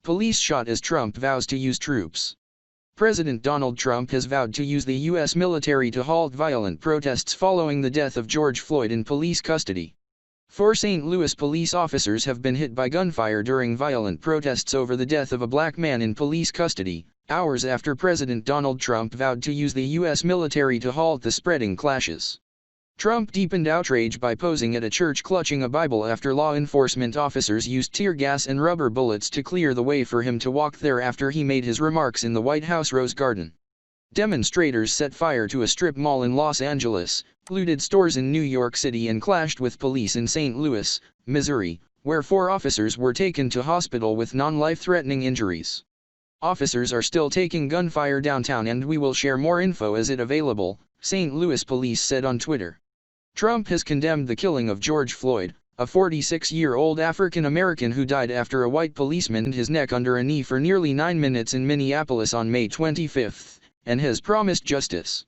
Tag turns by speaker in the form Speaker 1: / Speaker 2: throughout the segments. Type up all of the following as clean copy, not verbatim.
Speaker 1: Police shot as Trump vows to use troops. President Donald Trump has vowed to use the U.S. military to halt violent protests following the death of George Floyd in police custody. 4 St. Louis police officers have been hit by gunfire during violent protests over the death of a black man in police custody, hours after President Donald Trump vowed to use the U.S. military to halt the spreading clashes. Trump deepened outrage by posing at a church clutching a Bible after law enforcement officers used tear gas and rubber bullets to clear the way for him to walk there after he made his remarks in the White House Rose Garden. Demonstrators set fire to a strip mall in Los Angeles, looted stores in New York City and clashed with police in St. Louis, Missouri, where 4 officers were taken to hospital with non-life-threatening injuries. Officers are still taking gunfire downtown and we will share more info as it available, St. Louis police said on Twitter. Trump has condemned the killing of George Floyd, a 46-year-old African-American who died after a white policeman hit his neck under a knee for nearly 9 minutes in Minneapolis on May 25, and has promised justice.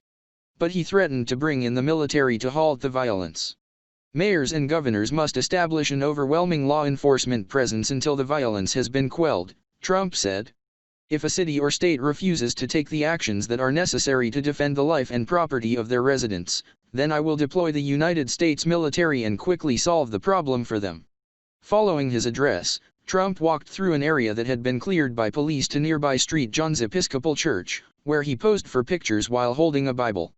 Speaker 1: But he threatened to bring in the military to halt the violence. Mayors and governors must establish an overwhelming law enforcement presence until the violence has been quelled, Trump said. If a city or state refuses to take the actions that are necessary to defend the life and property of their residents, then I will deploy the United States military and quickly solve the problem for them. Following his address, Trump walked through an area that had been cleared by police to nearby St. John's Episcopal Church, where he posed for pictures while holding a Bible.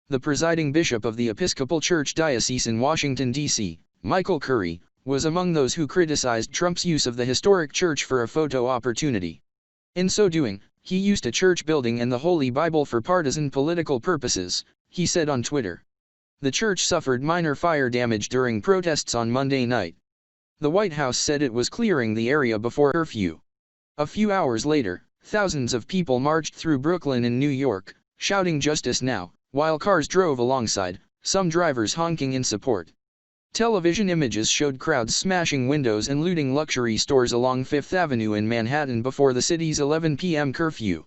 Speaker 1: The presiding bishop of the Episcopal Church Diocese in Washington, D.C., Michael Curry, was among those who criticized Trump's use of the historic church for a photo opportunity. In so doing, he used a church building and the Holy Bible for partisan political purposes, he said on Twitter. The church suffered minor fire damage during protests on Monday night. The White House said it was clearing the area before curfew. A few hours later, thousands of people marched through Brooklyn and New York, shouting "Justice now," while cars drove alongside, some drivers honking in support. Television images showed crowds smashing windows and looting luxury stores along Fifth Avenue in Manhattan before the city's 11 p.m. curfew.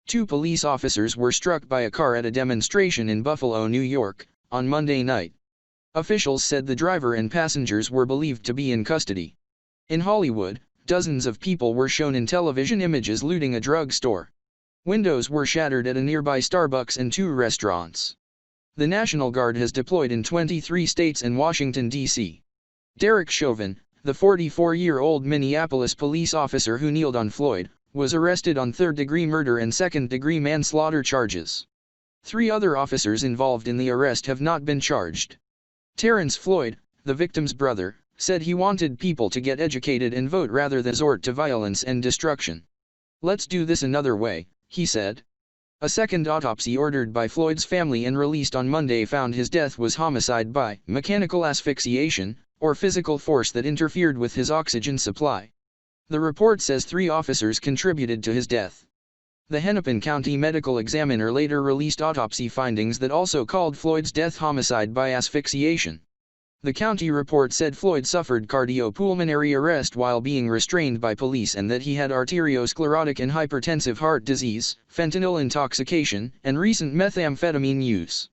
Speaker 1: 2 police officers were struck by a car at a demonstration in Buffalo, New York, on Monday night. Officials said the driver and passengers were believed to be in custody. In Hollywood, dozens of people were shown in television images looting a drugstore. Windows were shattered at a nearby Starbucks and 2 restaurants. The National Guard has deployed in 23 states and Washington, D.C. Derek Chauvin, the 44-year-old Minneapolis police officer who kneeled on Floyd, was arrested on third-degree murder and second-degree manslaughter charges. 3 other officers involved in the arrest have not been charged. Terrence Floyd, the victim's brother, said he wanted people to get educated and vote rather than resort to violence and destruction. "Let's do this another way," he said. A second autopsy ordered by Floyd's family and released on Monday found his death was homicide by mechanical asphyxiation, or physical force that interfered with his oxygen supply. The report says 3 officers contributed to his death. The Hennepin County medical examiner later released autopsy findings that also called Floyd's death homicide by asphyxiation. The county report said Floyd suffered cardiopulmonary arrest while being restrained by police and that he had arteriosclerotic and hypertensive heart disease, fentanyl intoxication, and recent methamphetamine use.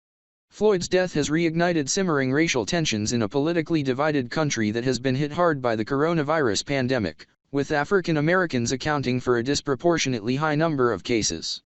Speaker 1: Floyd's death has reignited simmering racial tensions in a politically divided country that has been hit hard by the coronavirus pandemic, with African Americans accounting for a disproportionately high number of cases.